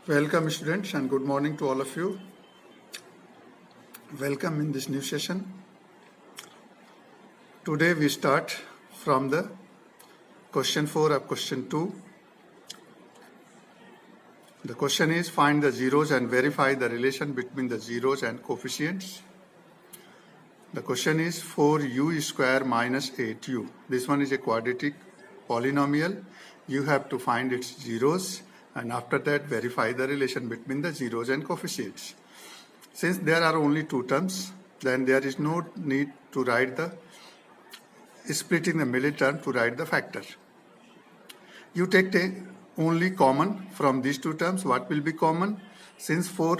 Welcome students and good morning to all of you. Welcome in this new session. Today we start from the question 4 of question 2. The question is find the zeros and verify the relation between the zeros and coefficients. The question is 4u square minus 8u. This one is a quadratic polynomial. You have to find its zeros and after that verify the relation between the zeros and coefficients. Since there are only two terms, then there is no need to write the split in the middle term to write the factor. You take the only common from these two terms. What will be common? Since 4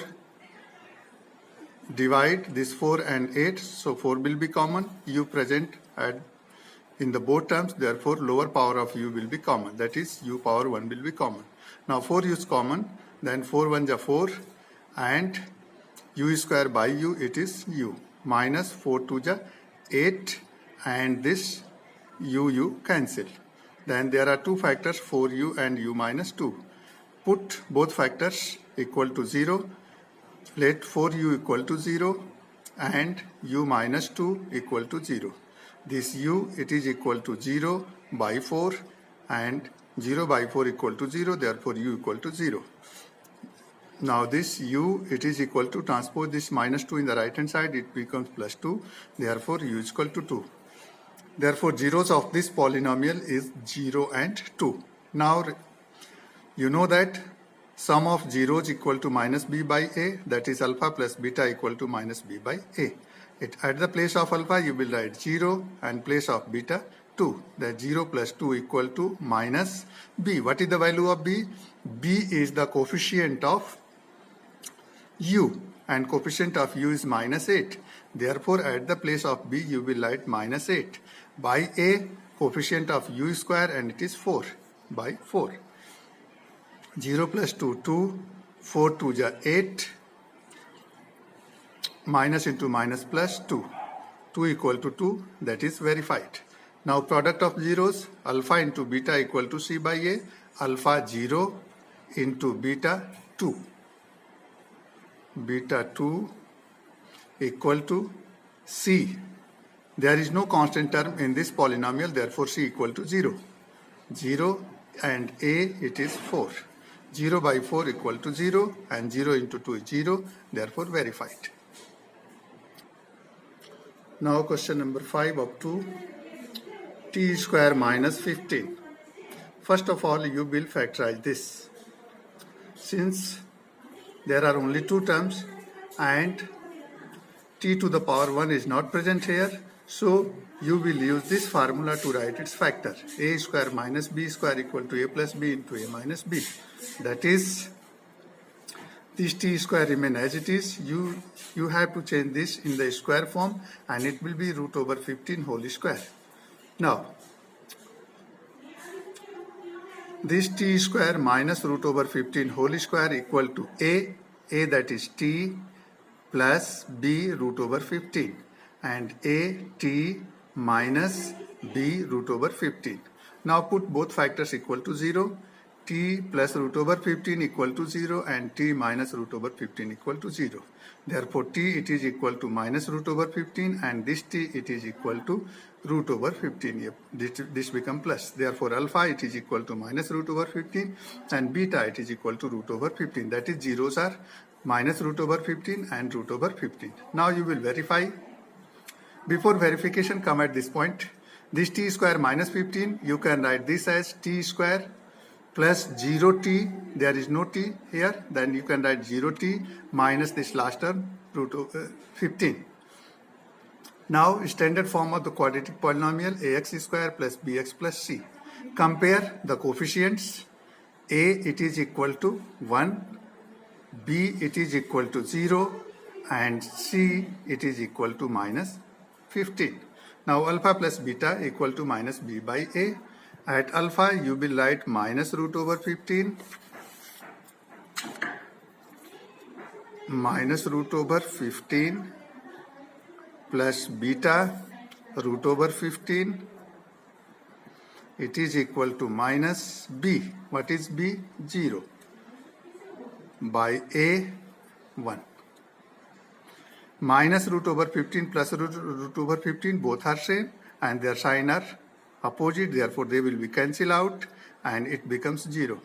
divide this 4 and 8, so 4 will be common. U present in the both terms, therefore lower power of u will be common. That is u power 1 will be common. Now 4 is common, then 4 1 is 4 and u square by u, it is u, minus 4 2 is 8 and this u cancel. Then there are two factors 4u and u minus 2. Put both factors equal to 0. Let 4u equal to 0 and u minus 2 equal to 0. This u, it is equal to 0 by 4 and 0 by 4 equal to 0, therefore u equal to 0. Now this u, it is equal to transpose this minus 2 in the right hand side, it becomes plus 2, therefore u is equal to 2. Therefore zeros of this polynomial is 0 and 2. Now you know that sum of zeros equal to minus b by a, that is alpha plus beta equal to minus b by a. At the place of alpha you will write 0 and place of beta 2. That 0 plus 2 equal to minus b. What is the value of b? b is the coefficient of u and coefficient of u is minus 8. Therefore at the place of b you will write minus 8. By a, coefficient of u square and it is 4 by 4. 0 plus 2, 2, 4 2 is 8, minus into minus plus 2. 2 equal to 2, that is verified. Now product of zeros, alpha into beta equal to c by a, alpha 0 into beta 2. Beta 2 equal to c. There is no constant term in this polynomial, therefore c equal to 0. 0 and a, it is 4. 0 by 4 equal to 0 and 0 into 2 is 0, therefore verified. Now question number 5 up to t square minus 15. First of all you will factorize this. Since there are only two terms and t to the power 1 is not present here, so you will use this formula to write its factor. A square minus b square equal to a plus b into a minus b. That is, this t square remain as it is. You have to change this in the square form and it will be root over 15 whole square. Now, this t square minus root over 15 whole square equal to a that is t plus b root over 15 and a t minus b root over 15. Now put both factors equal to 0. T plus root over 15 equal to 0 and t minus root over 15 equal to 0. Therefore t it is equal to minus root over 15 and this t it is equal to root over 15. This become plus. Therefore alpha it is equal to minus root over 15 and beta it is equal to root over 15. That is zeros are minus root over 15 and root over 15. Now you will verify. Before verification come at this point. This t square minus 15 you can write this as t square plus 0t, there is no t here, then you can write 0t minus this last term root over 15. Now standard form of the quadratic polynomial ax square plus bx plus c. Compare the coefficients. A it is equal to 1, b it is equal to 0 and c it is equal to minus 15. Now alpha plus beta equal to minus b by a. At alpha you will write minus root over 15 minus root over 15 plus beta root over 15 it is equal to minus b. What is b? 0. by A1. Minus root over 15 plus root over 15, both are same and their sign are opposite, therefore they will be cancelled out and it becomes 0.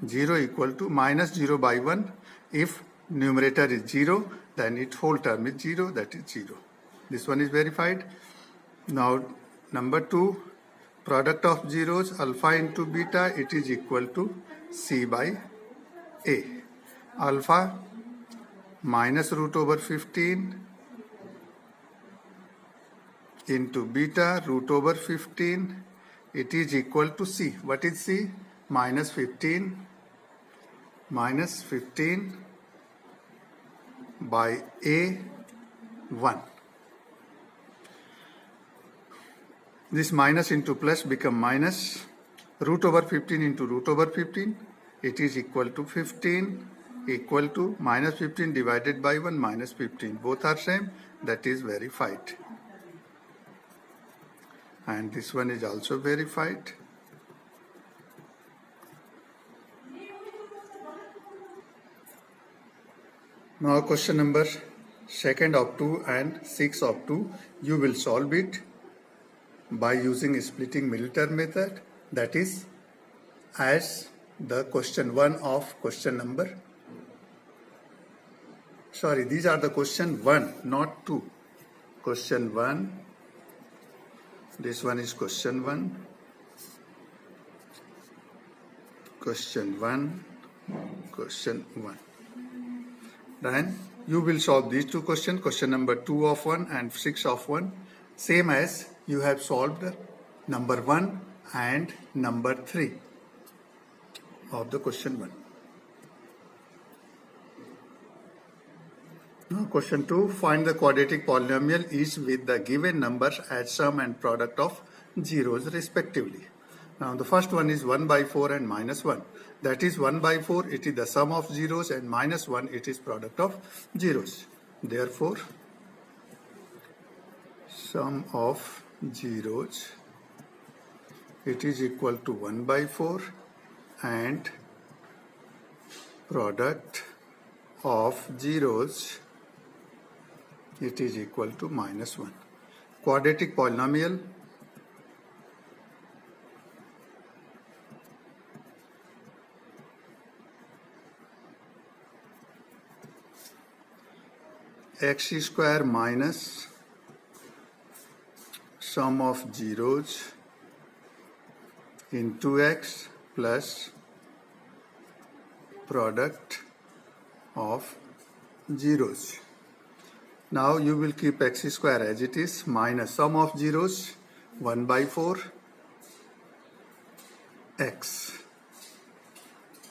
0 equal to minus 0 by 1. If numerator is 0, then its whole term is 0, that is 0. This one is verified. Now number 2, product of zeros alpha into beta, it is equal to C by A. Alpha minus root over 15 into beta root over 15, it is equal to C. What is C? Minus 15 by A1. This minus into plus become minus. Root over 15 into root over 15, it is equal to 15 equal to minus 15 divided by 1 minus 15. Both are same, that is verified. And this one is also verified. Now question number 2nd of 2 and 6 of 2, you will solve it by using splitting middle term method, that is as the question 1 of question number. Sorry, these are the question 1, not 2. Question 1, this one is question 1, question 1, question 1. Then you will solve these two questions, question number 2 of 1 and 6 of 1, same as you have solved number 1 and number 3 of the question 1. Now question 2, find the quadratic polynomial each with the given numbers as sum and product of zeros respectively. Now the first one is 1 by 4 and minus 1. That is 1 by 4, it is the sum of zeros, and minus 1, it is product of zeros. Therefore, sum of zeros, it is equal to 1 by 4 and product of zeros, it is equal to minus 1. Quadratic polynomial, x square minus sum of zeros into x plus product of zeros. Now you will keep x square as it is, minus sum of zeros 1 by 4 x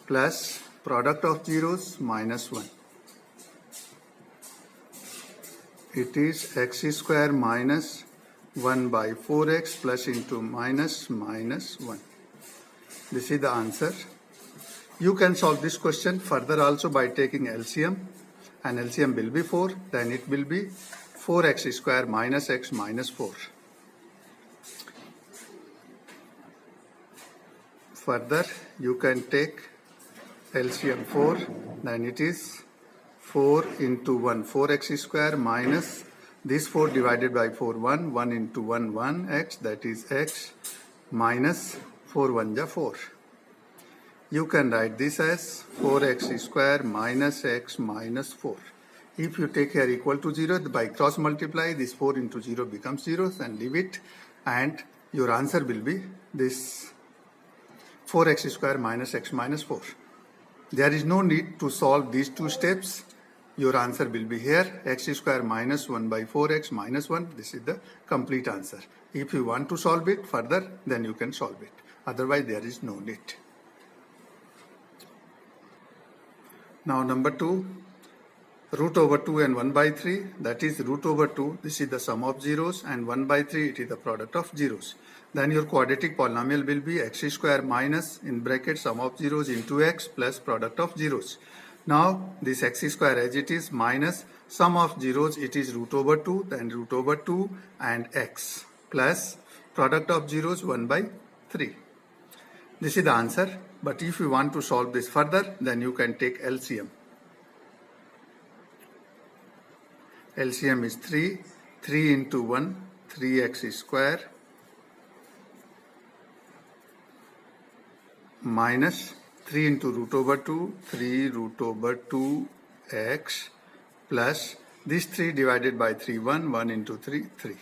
plus product of zeros minus 1. It is x square minus 1 by 4x plus into minus 1. This is the answer. You can solve this question further also by taking LCM, and LCM will be 4, then it will be 4x square minus x minus 4. Further, you can take LCM 4, then it is 4 into 1, 4x square minus this 4 divided by 4, 1 into 1, 1x, that is x minus 4 1 ja 4. You can write this as 4x square minus x minus 4. If you take here equal to 0, by cross multiply, this 4 into 0 becomes 0, and leave it, and your answer will be this 4x square minus x minus 4. There is no need to solve these two steps. Your answer will be here, x square minus 1 by 4x minus 1. This is the complete answer. If you want to solve it further, then you can solve it. Otherwise, there is no need. Now number 2, root over 2 and 1 by 3, that is root over 2, this is the sum of zeros, and 1 by 3, it is the product of zeros. Then your quadratic polynomial will be x square minus, in bracket, sum of zeros into x plus product of zeros. Now this x square as it is minus sum of zeros, it is root over 2, then root over 2 and x plus product of zeros 1 by 3. This is the answer. But if you want to solve this further, then you can take LCM. LCM is 3. 3 into 1, 3x square minus 3 into root over 2, 3 root over 2x plus this 3 divided by 3, 1 into 3, 3.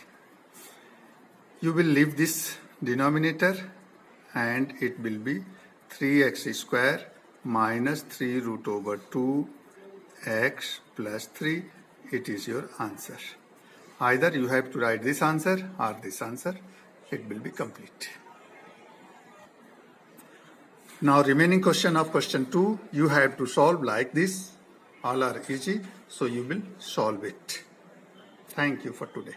You will leave this denominator and it will be 3x square minus 3 root over 2x plus 3. It is your answer. Either you have to write this answer or this answer. It will be complete. Now remaining question of question 2, you have to solve like this. All are easy, so you will solve it. Thank you for today.